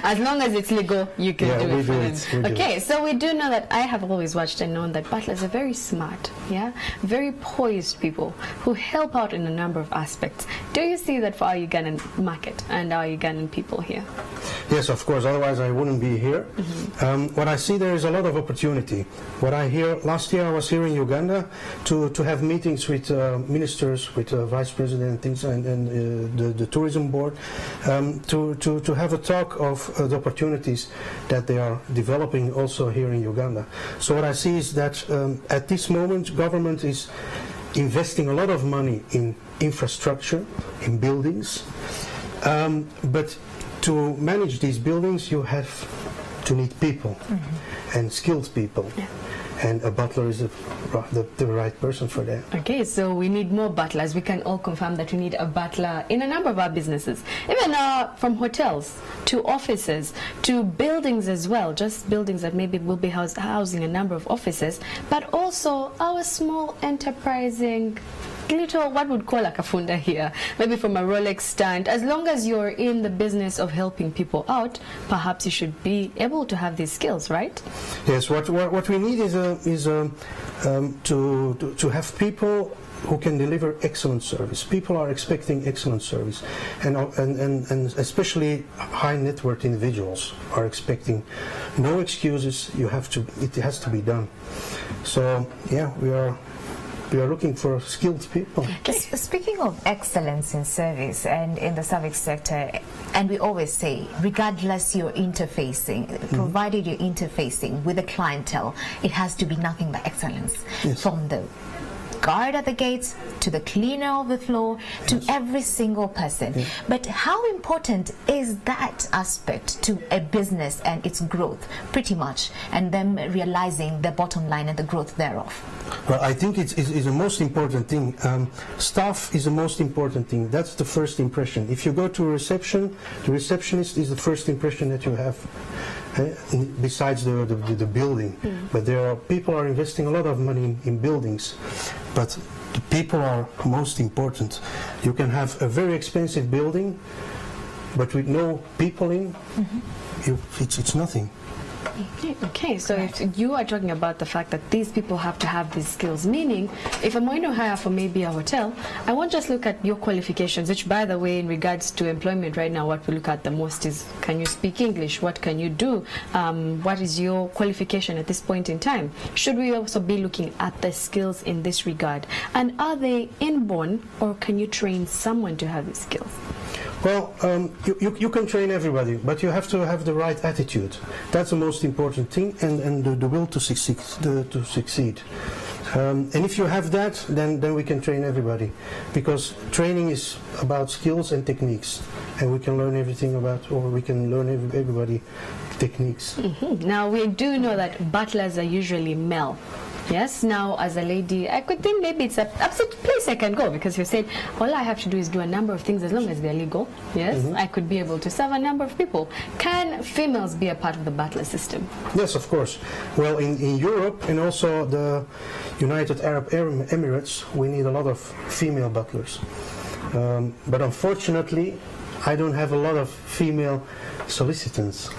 As long as it's legal, you can do it for them. Okay, so we do know that I have always watched and known that butlers are very smart, very poised people who help out in a number of aspects. Do you see that for our Ugandan market and our Ugandan people here? Yes, of course, otherwise I wouldn't be here. What I see, there is a lot of opportunity. What I hear, last year I was here in Uganda to have meetings with ministers, with vice president and things, and the tourism board, to have a talk of the opportunities that they are developing also here in Uganda. So what I see is that at this moment government is investing a lot of money in infrastructure, in buildings, but to manage these buildings you have to need people and skilled people. And a butler is the right person for that. Okay, so we need more butlers. We can all confirm that we need a butler in a number of our businesses, even from hotels to offices to buildings as well, just buildings that maybe will be housing a number of offices, but also our small enterprising little, what would call a kafunda here, maybe from a Rolex stand. As long as you're in the business of helping people out, perhaps you should be able to have these skills, right? Yes, what we need is to have people who can deliver excellent service. People are expecting excellent service, and especially high net worth individuals are expecting no excuses. It has to be done. So yeah, we are looking for skilled people. Speaking of excellence in service and in the service sector, and we always say, regardless you're interfacing, provided you're interfacing with the clientele, it has to be nothing but excellence. Yes. From the guard at the gates to the cleaner of the floor to every single person. But how important is that aspect to a business and its growth, pretty much, and them realizing the bottom line and the growth thereof? Well, I think it's the most important thing. Staff is the most important thing. That's the first impression. If you go to a reception, the receptionist is the first impression that you have, besides the building. But people are investing a lot of money in buildings, but the people are most important. You can have a very expensive building, but with no people in, it's nothing. Okay, so if you are talking about the fact that these people have to have these skills, meaning if I'm going to hire for maybe a hotel, I won't just look at your qualifications, which, by the way, in regards to employment right now, what we look at the most is, can you speak English? What can you do? What is your qualification at this point in time? Should we also be looking at the skills in this regard? And are they inborn, or can you train someone to have these skills? Well, you can train everybody, but you have to have the right attitude. That's the most important thing, and the will to succeed. And if you have that, then we can train everybody, because training is about skills and techniques, and we can learn everything about, or we can learn everybody techniques. Now, we do know that butlers are usually male. Yes, now as a lady, I could think maybe it's a place I can go, because you said all I have to do is do a number of things as long as they're legal. Yes, I could be able to serve a number of people. Can females be a part of the butler system? Yes, of course. Well, in Europe and also the United Arab Emirates, we need a lot of female butlers. But unfortunately, I don't have a lot of female solicitants.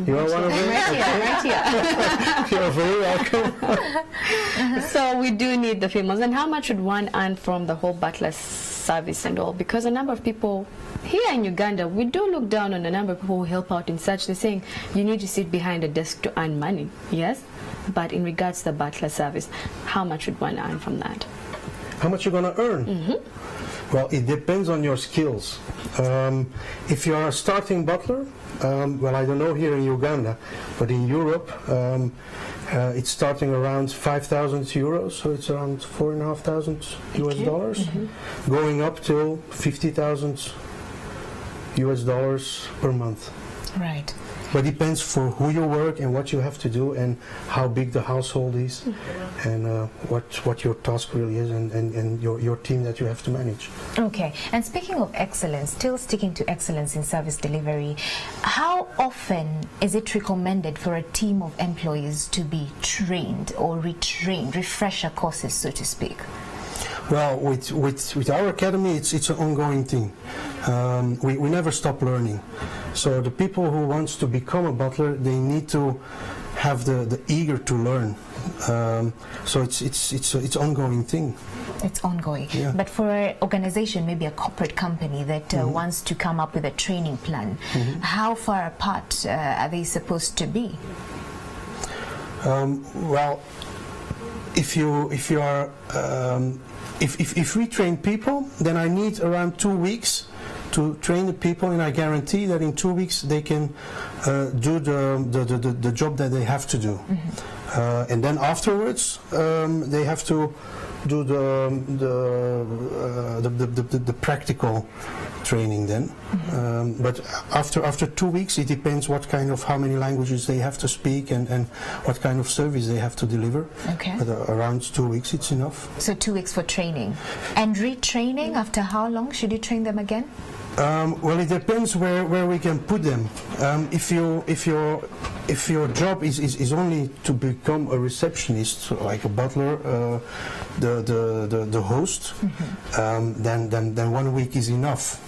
You are one of them? Right here. You're very welcome. So we do need the females. And how much would one earn from the whole butler service and all? Because a number of people here in Uganda, we do look down on a number of people who help out in such. They're saying you need to sit behind a desk to earn money. Yes? But in regards to the butler service, how much would one earn from that? How much you're going to earn? Well, it depends on your skills. If you are a starting butler, well, I don't know here in Uganda, but in Europe, it's starting around 5,000 euros, so it's around 4,500 US dollars, going up to 50,000 US dollars per month. Right. But it depends for who you work and what you have to do and how big the household is and what your task really is and your team that you have to manage. Okay, and speaking of excellence, still sticking to excellence in service delivery, how often is it recommended for a team of employees to be trained or retrained, refresher courses, so to speak? Well, with our academy, it's an ongoing thing. We never stop learning. So the people who wants to become a butler, they need to have the eager to learn. So it's ongoing thing. It's ongoing. Yeah. But for an organization, maybe a corporate company that wants to come up with a training plan, how far apart are they supposed to be? Well, if we train people, then I need around 2 weeks to train the people, and I guarantee that in 2 weeks they can do the job that they have to do. And then afterwards they have to do the practical training then. But after 2 weeks, it depends how many languages they have to speak and what kind of service they have to deliver. Okay. But around 2 weeks, it's enough. So 2 weeks for training. And retraining, after how long should you train them again? Well, it depends where we can put them. If your job is only to become a receptionist, like a butler, the host, then 1 week is enough.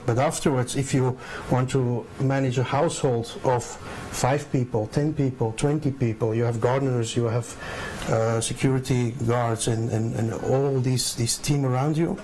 But afterwards, if you want to manage a household of 5 people, 10 people, 20 people, you have gardeners, you have security guards, and all these team around you,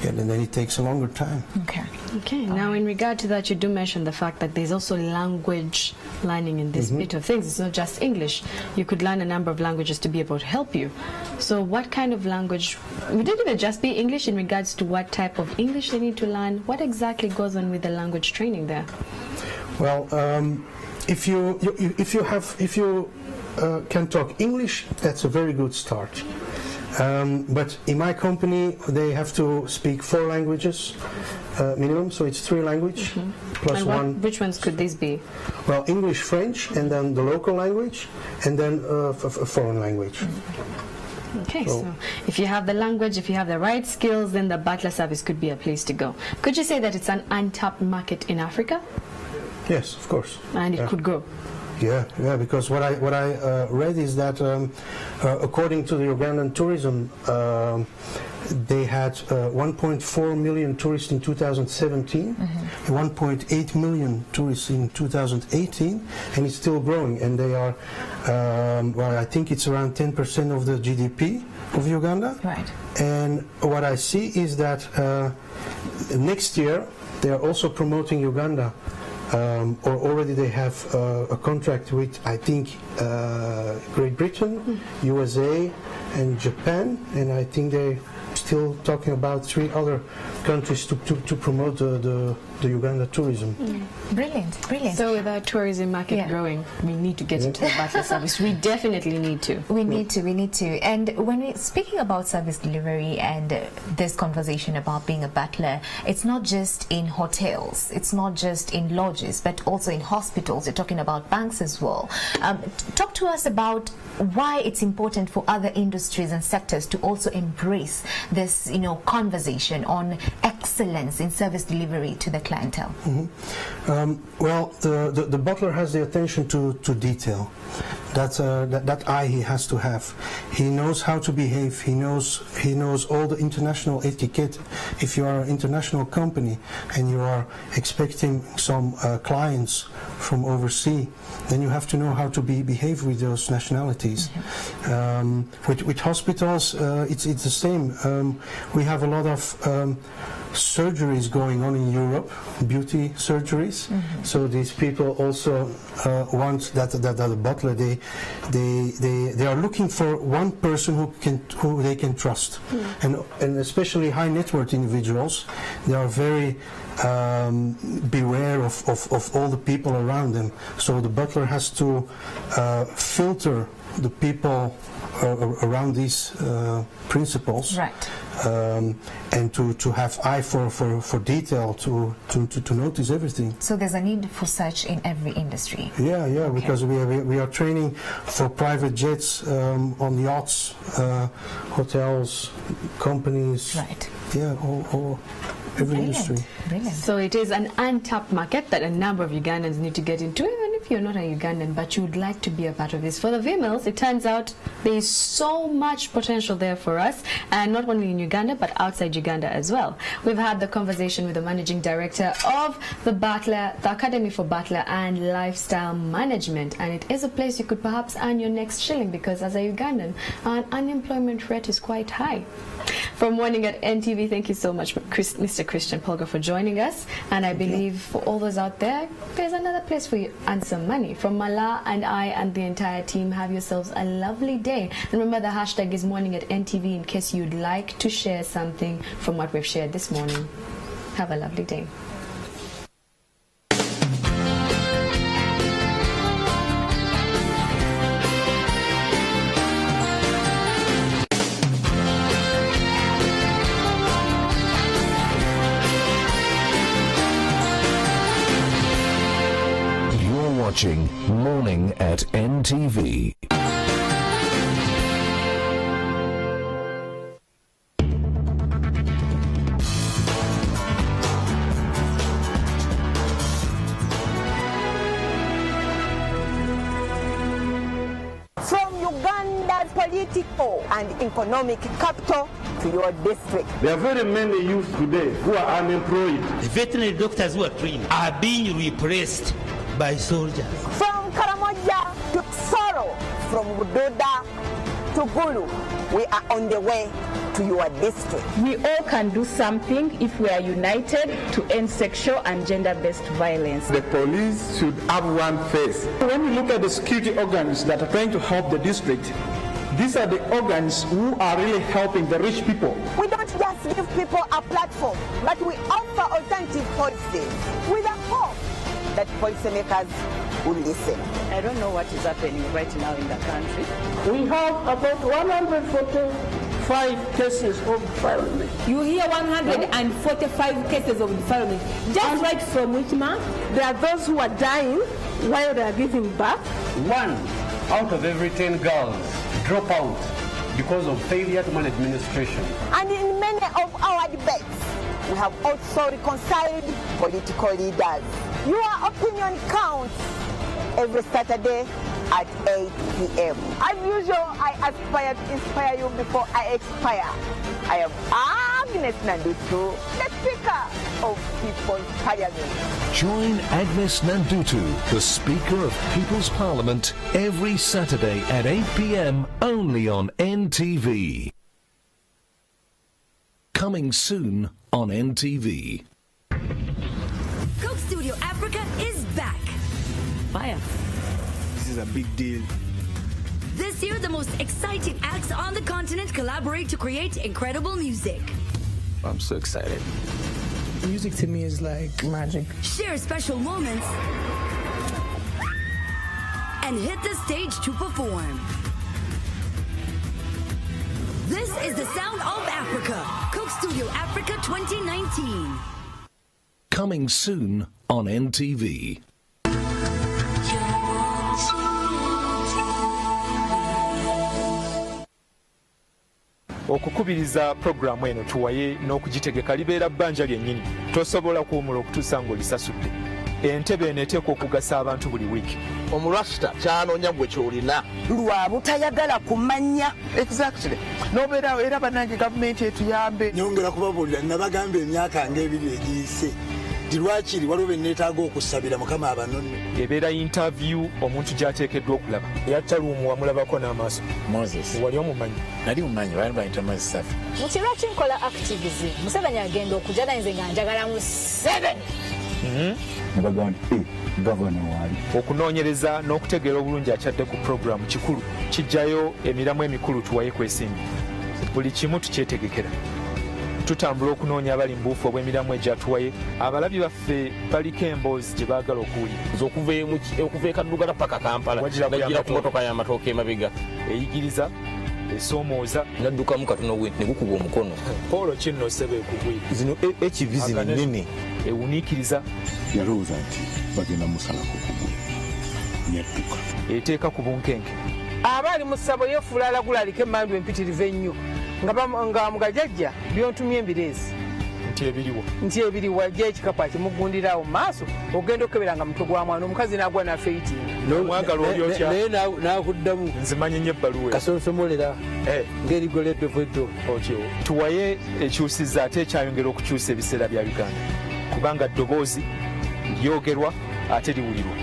and then it takes a longer time. Okay. Now, in regard to that, you do mention the fact that there's also language learning in this bit of things. It's not just English. You could learn a number of languages to be able to help you. So what kind of language? Would it even just be English in regards to what type of English they need to learn? What exactly goes on with the language training there? Well, if you can talk English, that's a very good start. But in my company, they have to speak 4 languages minimum, so it's 3 languages plus and one. Which ones could these be? Well, English, French, and then the local language, and then a foreign language. Okay, so if you have the language, if you have the right skills, then the butler service could be a place to go. Could you say that it's an untapped market in Africa? Yes, of course. And it could grow? Yeah, because what I read is that according to the Ugandan tourism, they had 1.4 million tourists in 2017, 1.8 million tourists in 2018, and it's still growing. And they are, well, I think it's around 10% of the GDP of Uganda. Right. And what I see is that next year they are also promoting Uganda. Or already they have a contract with, I think, Great Britain, USA, and Japan, and I think they're still talking about 3 other countries to promote the Uganda tourism. Brilliant. So with our tourism market growing, we need to get into the butler service. We definitely need to. We need to. And when we're speaking about service delivery and this conversation about being a butler, it's not just in hotels, it's not just in lodges, but also in hospitals. You're talking about banks as well. Talk to us about why it's important for other industries and sectors to also embrace this, conversation on excellence in service delivery to the clientele. Well, the butler has the attention to detail. That eye he has to have. He knows how to behave. He knows all the international etiquette. If you are an international company and you are expecting some clients from overseas, then you have to know how to behave with those nationalities. With hospitals, it's the same. We have a lot of surgeries going on in Europe, beauty surgeries. So these people also want that the butler, they are looking for one person who they can trust, and especially high net worth individuals. They are very beware of all the people around them. So the butler has to filter the people around these principles, right? And to have eye for detail, to notice everything. So there's a need for such in every industry. Yeah, okay. Because we are training for private jets, on yachts, hotels, companies. Right. Yeah, all every industry. Brilliant. So it is an untapped market that a number of Ugandans need to get into, even if you're not a Ugandan but you'd like to be a part of this, for the females, it turns out there is so much potential there for us, and not only in Uganda but outside Uganda as well. We've had the conversation with the managing director of the Academy for Butler and Lifestyle Management, and it is a place you could perhaps earn your next shilling, because as a Ugandan, our unemployment rate is quite high. From Morning at NTV, thank you so much, Mr. Christian Polgar, for joining us. And I believe for all those out there, there's another place for you and some money. From Mala and I and the entire team, have yourselves a lovely day. And remember, the hashtag is Morning at NTV in case you'd like to share something from what we've shared this morning. Have a lovely day. Watching Morning at NTV. From Uganda's political and economic capital to your district. There are very many youth today who are unemployed. The veterinary doctors who are trained are being replaced by soldiers. From Karamoja to Soro, from Budoda to Gulu, we are on the way to your district. We all can do something if we are united to end sexual and gender-based violence. The police should have one face. When we look at the security organs that are trying to help the district, these are the organs who are really helping the rich people. We don't just give people a platform, but we offer alternative policies with a hope that policymakers will listen. I don't know what is happening right now in the country. We have about 145 cases of defilement. You hear 145 cases of defilement. Just right from which month? There are those who are dying while they are giving birth. 1 out of every 10 girls drop out because of failure to manage menstruation. And in many of our debates, we have also reconciled political leaders. Your opinion counts every Saturday at 8 p.m. As usual, I aspire to inspire you before I expire. I am Agnes Nandutu, the Speaker of People's Parliament. Join Agnes Nandutu, the Speaker of People's Parliament, every Saturday at 8 p.m. only on NTV. Coming soon on NTV. Coke Studio Africa is back. Fire. This is a big deal. This year, the most exciting acts on the continent collaborate to create incredible music. I'm so excited. Music to me is like magic. Share special moments and hit the stage to perform. This is the sound of Africa. Coke Studio Africa 2019. Coming soon on NTV. Okukubiriza programu eno tuwaye n'okugitegeka libeera bbanja lyennyini tosobola kuwumula okutuusa ng'olisasudde. Entebe eno eteekwa okugasa abantu buli wiiki. Omulwasita kyanoonya gwe kyolina lwa butayagala kumanya. Exactly. N'obeera era bannange gavumenti etuyambe. Nyongera kubabuulira nabagamba emyaka ng'ebiri egiyise nti lwakiri waliwo be neetaaga okusabira mukama abanonne. Ebeera interview omuntu gy'ateekeddwa okulaba. Yattaluumu wamulabako n'amaaso. Moses. Wali omumanyi? Nali mumanyi bali bayita Moses Safi. Mu kirwa kinkola activism Museveni agenda okujja naye nze nga njagala Museveni. Okunoonyereza n'okutegeera obulungi akyadde ku programu kikulu kijjayo emiramu emikulu tuwaye kwesimbi. Buli kimu tukyetegekera. Tutambula okunoonya abali mu buufu obw'emiramu egyatuwaye. Abalabi baffe baliko emboozi gye baagala okuwulira. Okuva e Kaddugala paka Kampala nagira ku motoka y'amatooke emabega. Eyigiriza, esoomooza, naddukamu katono ne gukuba omukono. Paul kinno sebe ekugwira. Zino HVZ nnene. Ewuniikiriza. Yalowooza nti bagenda musalako kugulu. Nyadduka. Eteeka ku bunkenke. Abaali mu ssabo yeefuula alagula aliko emmandu empitirivu ennyo nga mugajjajja byontumye embireezi. nti ebiriwo ajja ekikapu akimugundirawo mu maaso ogenda okukeberanga mutwe gwa mwana omukazi n'agwa nafeiti naye nakuddamu nzimanyi nnyo ebbaluwa kasonsomolera ng'erigoledde feddo tuwaye ekyusizza ate ekyayongera okukyusa ebiseera bya Uganda kubanga ddoboozi lyogerwa ate liwulirwa.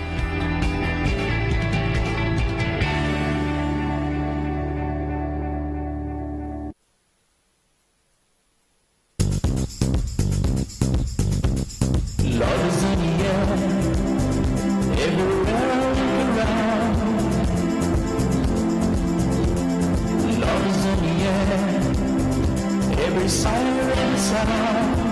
Love is in the air, everywhere I look around. Love is in the air, every siren sound.